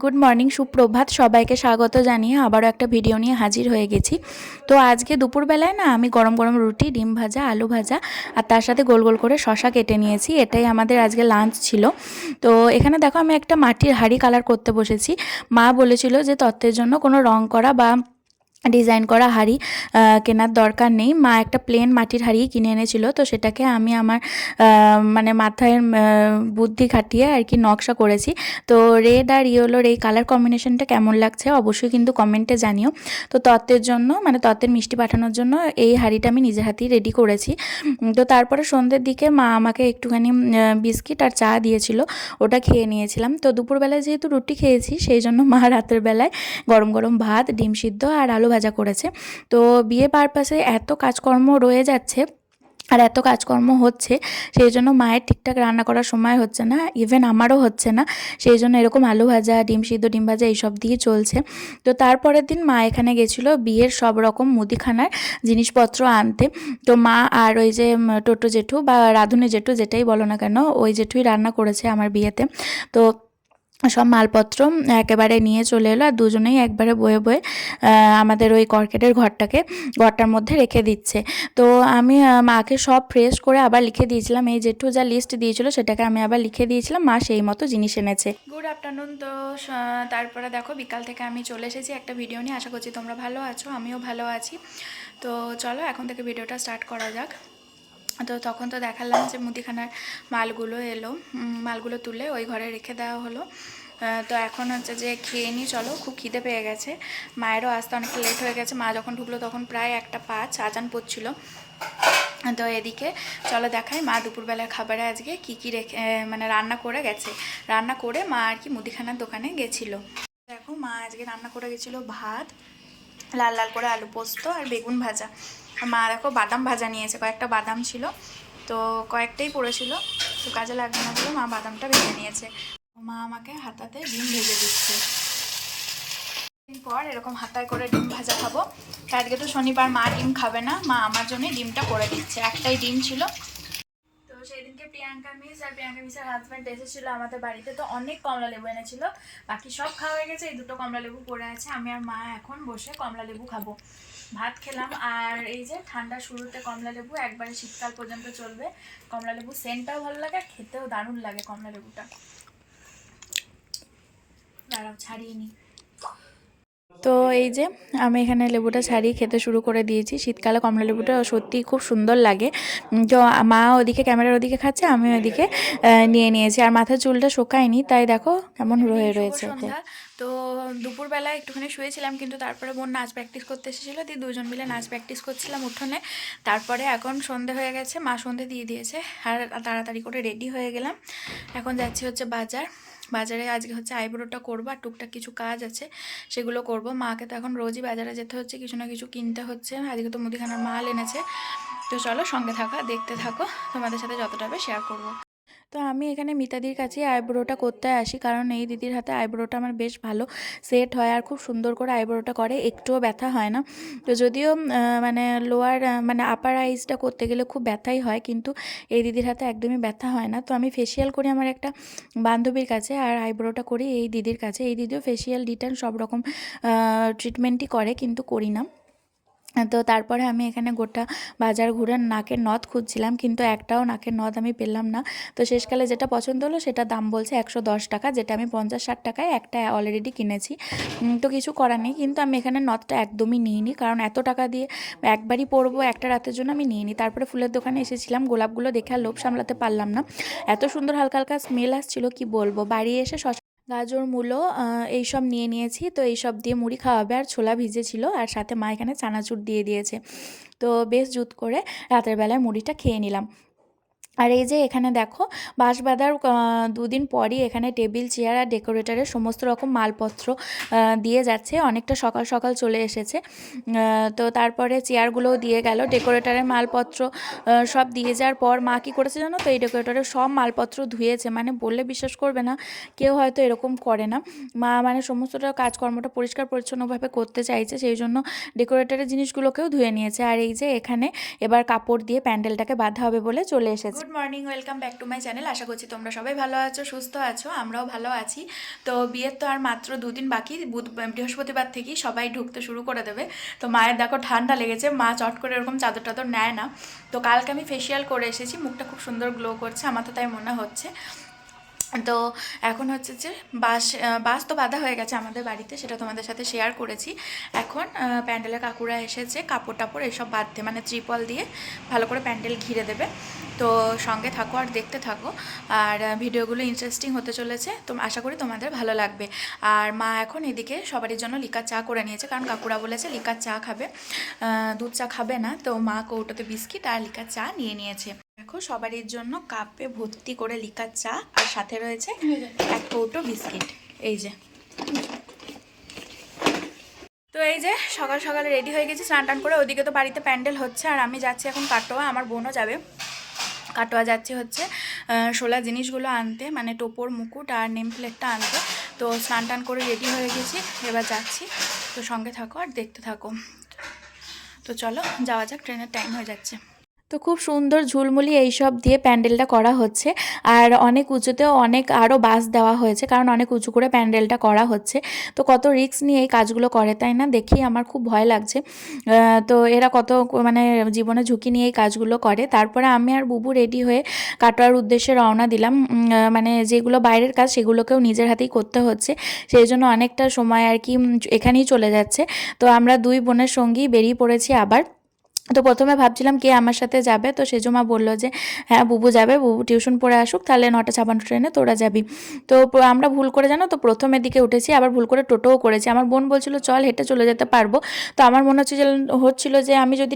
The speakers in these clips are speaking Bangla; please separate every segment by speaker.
Speaker 1: গুড মর্নিং, সুপ্রভাত। সবাইকে স্বাগত জানিয়ে আবারও একটা ভিডিও নিয়ে হাজির হয়ে গেছি। তো আজকে দুপুরবেলায় না আমি গরম গরম রুটি, ডিম ভাজা, আলু ভাজা আর তার সাথে গোল গোল করে শশা কেটে নিয়েছি। এটাই আমাদের আজকে লাঞ্চ ছিল। তো এখানে দেখো আমি একটা মাটির হাঁড়ি কালার করতে বসেছি। মা বলেছিল যে তত্ত্বের জন্য কোনো রং করা বা ডিজাইন করা হাঁড়ি কেনার দরকার নেই। মা একটা প্লেন মাটির হাঁড়ি কিনে এনেছিল, তো সেটাকে আমি আমার মানে মাথায় বুদ্ধি খাটিয়ে আর কি নকশা করেছি। তো রেড আর ইয়েলোর এই কালার কম্বিনেশনটা কেমন লাগছে অবশ্যই কিন্তু কমেন্টে জানিও। তো তত্ত্বের জন্য মানে তত্ত্বের মিষ্টি পাঠানোর জন্য এই হাঁড়িটা আমি নিজের হাতেই রেডি করেছি। তো তারপরে সন্ধ্যের দিকে মা আমাকে একটুখানি বিস্কিট আর চা দিয়েছিল, ওটা খেয়ে নিয়েছিলাম। তো দুপুরবেলায় যেহেতু রুটি খেয়েছি সেই জন্য মা রাতের বেলায় গরম গরম ভাত, ডিম সিদ্ধ আর আলু ভাজা করেছে। তো বিয়ে পারপাসে এত কাজকর্ম রয়ে যাচ্ছে আর এত কাজকর্ম হচ্ছে, সেই জন্য মায়ের ঠিকঠাক রান্না করার সময় হচ্ছে না, ইভেন আমারও হচ্ছে না। সেই জন্য এরকম আলু ভাজা, ডিম সিদ্ধ, ডিম ভাজা এইসব দিয়ে চলছে। তো তারপরের দিন মা এখানে গেছিলো বিয়ের সব রকম মুদিখানার জিনিসপত্র আনতে। তো মা আর ওই যে টোটো জেঠু বা রাঁধুনি জেঠু যেটাই বলো না কেন, ওই জেঠুই রান্না করেছে আমার বিয়েতে। তো সব মালপত্র একেবারে নিয়ে চলে এলো আর দুজনেই একবারে বয়ে বয়ে আমাদের ওই কর্কেটের ঘরটার মধ্যে রেখে দিচ্ছে। তো আমি মাকে সব ফ্রেশ করে আবার লিখে দিয়েছিলাম, এই জেঠু যা লিস্ট দিয়েছিল সেটাকে আমি আবার লিখে দিয়েছিলাম, মা সেই মতো জিনিস এনেছে। Good afternoon. তো তারপরে দেখো বিকাল থেকে আমি চলে এসেছি একটা ভিডিও নিয়ে। আশা করছি তোমরা ভালো আছো, আমিও ভালো আছি। তো চলো এখন থেকে ভিডিওটা স্টার্ট করা যাক। তো তখন তো দেখালাম যে মুদিখানার মালগুলো এলো, মালগুলো তুলে ওই ঘরে রেখে দেওয়া হলো। তো এখন হচ্ছে যে খেয়ে নিই, চলো, খুব খিদে পেয়ে গেছে। মায়েরও আসতে অনেকটা লেট হয়ে গেছে, মা যখন ঢুকলো তখন প্রায় 1:05 আজান পড়ছিল। তো এদিকে চলো দেখাই মা দুপুরবেলার খাবারে আজকে কি কি রেখে মানে রান্না করে গেছে। রান্না করে মা আর কি মুদিখানার দোকানে গেছিলো। দেখো মা আজকে রান্না করে গেছিলো ভাত, লাল লাল করে আলু পোস্ত আর বেগুন ভাজা। মা দেখো বাদাম ভাজা নিয়েছে, কয়েকটা বাদাম ছিল তো কয়েকটাই পড়েছিল, তো কাজে লাগবে না বলে মা বাদামটা ভেজে নিয়েছে। মা আমাকে হাতাতে ডিম ভেজে দিচ্ছে। পর এরকম হাতায় করে ডিম ভাজা খাবো। আজকে তো শনিবার, মা ডিম খাবে না, মা আমার জন্যই ডিমটা করে দিচ্ছে। একটাই ডিম ছিল। তো সেই দিনকে প্রিয়াঙ্কা মিস আর প্রিয়াঙ্কা মিসের হাজব্যান্ড এসেছিল আমাদের বাড়িতে, তো অনেক কমলা লেবু এনেছিল। বাকি সব খাওয়া হয়ে গেছে, এই দুটো কমলা লেবু পড়ে আছে। আমি আর মা এখন বসে কমলা লেবু খাবো। ভাত খেলাম আর এই যে ঠান্ডা শুরুতে কমলা লেবু একবারে শীতকাল পর্যন্ত চলবে। কমলা লেবু সেন্টটাও ভালো লাগে, খেতেও দারুণ লাগে কমলা লেবুটা। দাঁড়াও ছাড়িয়ে নিই। তো এই যে আমি এখানে লেবুটা ছাড়িয়ে খেতে শুরু করে দিয়েছি। শীতকালে কমলা লেবুটা সত্যিই খুব সুন্দর লাগে। তো মা ওদিকে ক্যামেরার ওদিকে খাচ্ছে, আমি ওদিকে নিয়ে নিয়েছি। আর মাথার চুলটা শোকায়নি, তাই দেখো কেমন রয়েছে। তো দুপুরবেলা একটুখানি শুয়েছিলাম, কিন্তু তারপরে বোন নাচ প্র্যাকটিস করতে এসেছিলো, দিয়ে দুজন মিলে নাচ প্র্যাকটিস করছিলাম উঠোনে। তারপরে এখন সন্ধে হয়ে গেছে, মা সন্ধে দিয়ে দিয়েছে আর তাড়াতাড়ি করে রেডি হয়ে গেলাম। এখন যাচ্ছি হচ্ছে বাজারে আজকে হচ্ছে আইব্রোটা করবো আর টুকটাক কিছু কাজ আছে সেগুলো করব। মাকে তো এখন রোজই বাজারে যেতে হচ্ছে, কিছু না কিছু কিনতে হচ্ছে। আজকে তো মুদিখানার মাল এনেছে। তো চলো সঙ্গে দেখতে থাকো, তোমাদের সাথে যতটা হবে শেয়ার করবো। তো আমি এখানে মিতাদির কাছে আইব্রোটা করতে আসি, কারণ এই দিদির হাতে আইব্রোটা আমার বেশ ভালো সেট হয় আর খুব সুন্দর করে আইব্রোটা করে, একটুও ব্যথা হয় না। তো যদিও মানে লোয়ার মানে আপার আইসটা করতে গেলে খুব ব্যথাই হয়, কিন্তু এই দিদির হাতে একদমই ব্যথা হয় না। তো আমি ফেসিয়াল করি আমার একটা বান্ধবীর কাছে আর আইব্রোটা করি এই দিদির কাছে। এই দিদিও ফেসিয়াল, ডিটেন সব রকম ট্রিটমেন্টই করে, কিন্তু করি না। তো তারপরে আমি এখানে গোটা বাজার ঘুরে নাকের নথ খুঁজছিলাম, কিন্তু একটাও নাকের নথ আমি পেলাম না। তো শেষকালে যেটা পছন্দ হলো সেটা দাম বলছে 110 টাকা, যেটা আমি 50-60 টাকায় একটা অলরেডি কিনেছি। তো কিছু করার নেই, কিন্তু আমি এখানে নথটা একদমই নিইনি, কারণ এত টাকা দিয়ে একবারই পরবো একটা রাতের জন্য, আমি নিইনি। তারপরে ফুলের দোকানে এসেছিলাম, গোলাপগুলো দেখে আর লোভ সামলাতে পারলাম না, এত সুন্দর হালকা হালকা স্মেল আসছিল কি বলবো। বাড়ি এসে গাজর, মূলো এইসব নিয়ে নিয়েছি। তো এইসব দিয়ে মুড়ি খাওয়াবে, আর ছোলা ভিজেছিল আর সাথে মা এখানে চানাচুর দিয়ে দিয়েছে। তো বেশ জুত করে রাতের বেলায় মুড়িটা খেয়ে নিলাম। আর এই যে এখানে দেখো বাঁশবাঁধার 2 দিন পরই এখানে টেবিল, চেয়ার আর ডেকোরেটরের সমস্ত রকম মালপত্র দিয়ে যাচ্ছে। অনেকটা সকাল সকাল চলে এসেছে। তো তারপরে চেয়ারগুলোও দিয়ে গেল, ডেকোরেটরের মালপত্র সব দিয়ে যাওয়ার পর মা কী করেছে জানো তো, এই ডেকোরেটরের সব মালপত্র ধুয়েছে। মানে বললে বিশ্বাস করবে না, কেউ হয়তো এরকম করে না। মা মানে সমস্তটা কাজকর্মটা পরিষ্কার পরিচ্ছন্নভাবে করতে চাইছে, সেই জন্য ডেকোরেটরের জিনিসগুলোকেও ধুয়ে নিয়েছে। আর এই যে এখানে এবার কাপড় দিয়ে প্যান্ডেলটাকে বাঁধা হবে বলে চলে এসেছে। Good morning, welcome back to my channel. আশা করছি তোমরা সবাই ভালো আছো, সুস্থ আছো, আমরাও ভালো আছি। তো বিয়ের তো আর মাত্র 2 দিন বাকি, বৃহস্পতিবার থেকেই সবাই ঢুকতে শুরু করে দেবে। তো মায়ের দেখো ঠান্ডা লেগেছে, মা চট করে এরকম চাদর টাদর নেয় না। তো কালকে আমি ফেসিয়াল করে এসেছি, মুখটা খুব সুন্দর গ্লো করছে, আমার তো তাই মনে হচ্ছে। তো এখন হচ্ছে যে বাস তো বাঁধা হয়ে গেছে আমাদের বাড়িতে, সেটা তোমাদের সাথে শেয়ার করেছি। এখন প্যান্ডেলের কাকুরা এসেছে কাপড় টাপড় এসব বাঁধতে, মানে ত্রিপল দিয়ে ভালো করে প্যান্ডেল ঘিরে দেবে। তো সঙ্গে থাকো আর দেখতে থাকো, আর ভিডিওগুলো ইন্টারেস্টিং হতে চলেছে, তো আশা করি তোমাদের ভালো লাগবে। আর মা এখন এদিকে সবারই জন্য লিকার চা করে নিয়েছে, কারণ কাকুরা বলেছে লিকার চা খাবে, দুধ চা খাবে না। তো মা কৌটোতে বিস্কিট আর লিকার চা নিয়ে নিয়েছে। দেখো সবারই জন্য কাপে ভর্তি করে লিকার চা, আর সাথে রয়েছে 1 কৌটো বিস্কিট। এই যে, তো এই যে সকাল সকালে রেডি হয়ে গেছি স্নান টান করে। ওইদিকে তো বাড়িতে প্যান্ডেল হচ্ছে, আর আমি যাচ্ছি এখন কাটোয়া, আমার বোনও যাবে। কাটোয়া যাচ্ছি হচ্ছে শোলা জিনিসগুলো আনতে, মানে টোপর মুকুট আর নেম প্লেটটা আনতে। তো স্নান টান করে রেডি হয়ে গেছি, এবার যাচ্ছি। তো সঙ্গে থাকো আর দেখতে থাকো। তো চলো যাওয়া যাক, ট্রেনের টাইম হয়ে যাচ্ছে। তো খুব সুন্দর ঝুলমুলি এইসব দিয়ে প্যান্ডেলটা করা হচ্ছে, আর অনেক উঁচুতেও আরও বাস দেওয়া হয়েছে, কারণ অনেক উঁচু করে প্যান্ডেলটা করা হচ্ছে। তো কত রিস্ক নিয়ে এই কাজগুলো করে, তাই না? দেখি আমার খুব ভয় লাগছে। তো এরা কত মানে জীবনে ঝুঁকি নিয়ে এই কাজগুলো করে। তারপরে আমি আর বুবু রেডি হয়ে কাটোয়ার উদ্দেশ্যে রওনা দিলাম। মানে যেগুলো বাইরের কাজ সেগুলোকেও নিজের হাতেই করতে হচ্ছে, সেই জন্য অনেকটা সময় আর কি এখানেই চলে যাচ্ছে। তো আমরা 2 বোনের সঙ্গেই বেরিয়ে পড়েছি আবার। তো প্রথমে ভাবছিলাম কে আমার সাথে যাবে, তো সেজমা বললো যে হ্যাঁ বুবু যাবে, বুবু টিউশন পড়ে আসুক, তাহলে 9:56 ট্রেনে তোরা যাবি। তো আমরা ভুল করে জানো তো প্রথমের দিকে উঠেছি, আবার ভুল করে টোটোও করেছি। আমার বোন বলছিল চল হেঁটে চলে যেতে পারবো। তো আমার মনে হচ্ছিল যে আমি যদি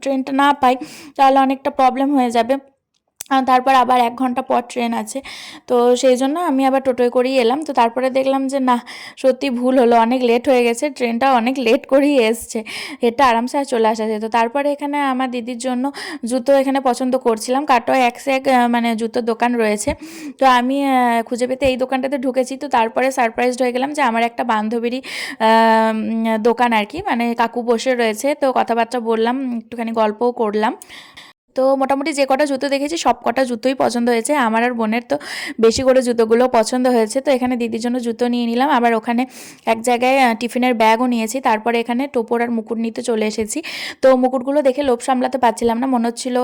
Speaker 1: ট্রেনটা না পাই তাহলে অনেকটা প্রবলেম হয়ে যাবে। তারপর আবার 1 ঘন্টা পর ট্রেন আছে, তো সেই জন্য আমি আবার টোটোয় করেই এলাম। তো তারপরে দেখলাম যে না, সত্যি ভুল হলো, অনেক লেট হয়ে গেছে, ট্রেনটা অনেক লেট করেই এসছে, এটা আরামসে আর চলে আসা যেত। তারপরে এখানে আমার দিদির জন্য জুতো এখানে পছন্দ করছিলাম, কাটোয় এক সে এক মানে জুতোর দোকান রয়েছে। তো আমি খুঁজে পেতে এই দোকানটাতে ঢুকেছি। তো তারপরে সারপ্রাইজড হয়ে গেলাম যে আমার একটা বান্ধবীরই দোকান আর কি, মানে কাকু বসে রয়েছে। তো কথাবার্তা বললাম, একটুখানি গল্পও করলাম। তো মোটামুটি যে কটা জুতো দেখেছি সব কটা জুতোই পছন্দ হয়েছে, আমার আর বোনের তো বেশি করে জুতোগুলো পছন্দ হয়েছে। তো এখানে দিদির জন্য জুতো নিয়ে নিলাম, আবার ওখানে এক জায়গায় টিফিনের ব্যাগও নিয়েছি। তারপরে এখানে টোপর আর মুকুট নিতে চলে এসেছি। তো মুকুটগুলো দেখে লোভ সামলাতে পারছিলাম না, মনে হচ্ছিল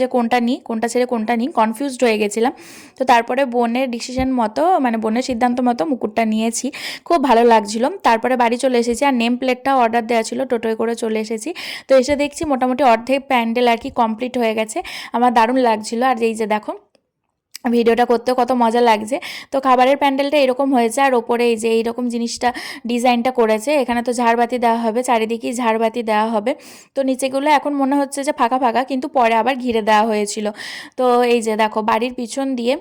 Speaker 1: যে কোনটা নিই, কোনটা ছেড়ে কোনটা নিই, কনফিউজড হয়ে গেছিলাম। তো তারপরে বোনের ডিসিশন মতো, মানে বোনের সিদ্ধান্ত মতো মুকুটটা নিয়েছি, খুব ভালো লাগছিল। তারপরে বাড়ি চলে এসেছি, আর নেম প্লেটটাও অর্ডার দেওয়া ছিল, টোটোয় করে চলে এসেছি। তো এসে দেখছি মোটামুটি অর্ধেক প্যান্ডেল আর কি কমপ্লিট হয়ে গেছে, আমার দারুণ লাগছিল। আর এই যে দেখো ভিডিওটা করতে কত মজা লাগছে। তো খাবারের প্যান্ডেলটা এরকম হয়েছে, আর ওপরে এই যে এইরকম জিনিসটা ডিজাইনটা করেছে, এখানে তো ঝাড়বাতি দেওয়া হবে, চারিদিকেই ঝাড়বাতি দেওয়া হবে। তো নিচেগুলো এখন মনে হচ্ছে যে ফাঁকা ফাঁকা, কিন্তু পরে আবার ঘিরে দেওয়া হয়েছিল। তো এই যে দেখো বাড়ির পিছন দিয়ে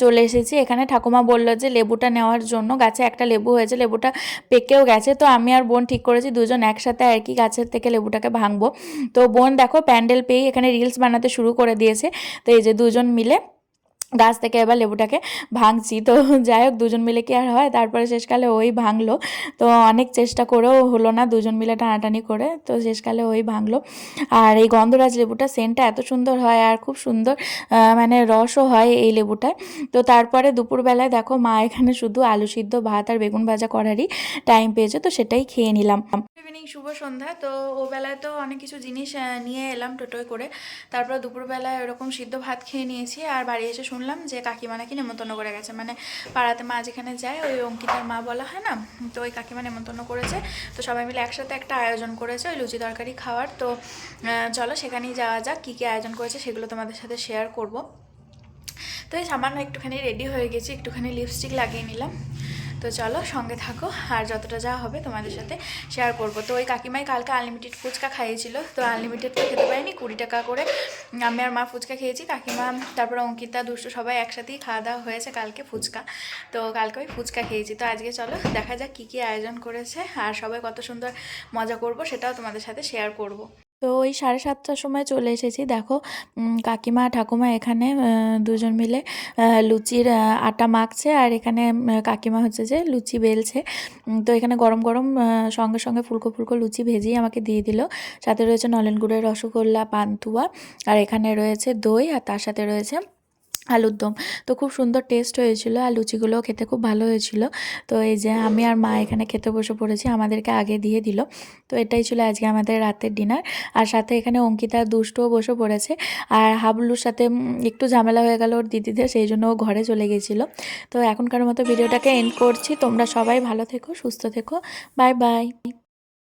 Speaker 1: চলে এসেছি। এখানে ঠাকুমা বলল যে লেবুটা নেওয়ার জন্য, গাছে একটা লেবু হয়েছে, লেবুটা পেকেও গেছে। তো আমি আর বোন ঠিক করেছি দুজন একসাথে আর কি গাছের থেকে লেবুটাকে ভাঙবো। তো বোন দেখো প্যান্ডেল পেয়েই এখানে রিলস বানাতে শুরু করে দিয়েছে। তো এই যে দুজন মিলে গাছ থেকে এবার লেবুটাকে ভাঙছি। তো যাই হোক, দুজন মিলে কি আর হয়, তারপরে শেষকালে ওই ভাঙলো। তো অনেক চেষ্টা করেও হলো না, দুজন মিলে টানাটানি করে, তো শেষকালে ওই ভাঙলো। আর এই গন্ধরাজ লেবুটা সেন্টটা এত সুন্দর হয়, আর খুব সুন্দর মানে রসও হয় এই লেবুটায়। তো তারপরে দুপুরবেলায় দেখো মা এখানে শুধু আলু সিদ্ধ, ভাত আর বেগুন ভাজা করারই টাইম পেয়েছে, তো সেটাই খেয়ে নিলাম। ইভিনিং, শুভ সন্ধ্যা। তো ও বেলায় তো অনেক কিছু জিনিস নিয়ে এলাম টোটোয় করে। তারপর দুপুরবেলায় ওরকম সিদ্ধ ভাত খেয়ে নিয়েছি, আর বাড়ি এসে শুনলাম যে কাকিমা নাকি নেমন্তন্ন করে গেছে, মানে পাড়াতে মা যেখানে যায় ওই অঙ্কিতার মা বলা হয় না, তো ওই কাকিমা নেমন্তন্ন করেছে। তো সবাই মিলে একসাথে একটা আয়োজন করেছে ওই লুচি তরকারি খাওয়ার। তো চলো সেখানেই যাওয়া যাক, কী কী আয়োজন করেছে সেগুলো তোমাদের সাথে শেয়ার করব। তো এই সামান্য একটুখানি রেডি হয়ে গেছি, একটুখানি লিপস্টিক লাগিয়ে নিলাম। তো চলো সঙ্গে থাকো, আর যতটা যা হবে তোমাদের সাথে শেয়ার করব। তো ওই কাকিমাই কালকে আনলিমিটেড ফুচকা খাইয়েছিল, তো আনলিমিটেড তো খেতে পারিনি, 20 টাকা করে আমি আর মা ফুচকা খেয়েছি, কাকিমা তারপরে অঙ্কিতা দুষ্টু সবাই একসাথেই খাওয়া দাওয়া হয়েছে কালকে ফুচকা। তো কালকে ওই ফুচকা খেয়েছি। তো আজকে চলো দেখা যাক কী কী আয়োজন করেছে, আর সবাই কত সুন্দর মজা করব সেটাও তোমাদের সাথে শেয়ার করব। তো ওই 7:30টার সময় চলে এসেছি। দেখো কাকিমা ঠাকুমা এখানে দুজন মিলে লুচির আটা মাখছে, আর এখানে কাকিমা হচ্ছে যে লুচি বেলছে। তো এখানে গরম গরম সঙ্গে সঙ্গে ফুলকো ফুলকো লুচি ভেজেই আমাকে দিয়ে দিল। সাথে রয়েছে নলেন গুড়ের রসগোল্লা, পান্তুয়া, আর এখানে রয়েছে দই, আর তার সাথে রয়েছে আলুর দম। তো খুব সুন্দর টেস্ট হয়েছিল, আর লুচিগুলোও খেতে খুব ভালো হয়েছিল। তো এই যে আমি আর মা এখানে খেতে বসে পড়েছি, আমাদেরকে আগে দিয়ে দিল। তো এটাই ছিল আজকে আমাদের রাতের ডিনার। আর সাথে এখানে অঙ্কিতা দুষ্টুও বসে পড়েছে, আর হাবলুর সাথে একটু ঝামেলা হয়ে গেল ওর দিদিদের, সেই জন্য ও ঘরে চলে গেছিলো। তো এখনকার মতো ভিডিওটাকে এন্ড করছি। তোমরা সবাই ভালো থেকো, সুস্থ থেকো। Bye bye.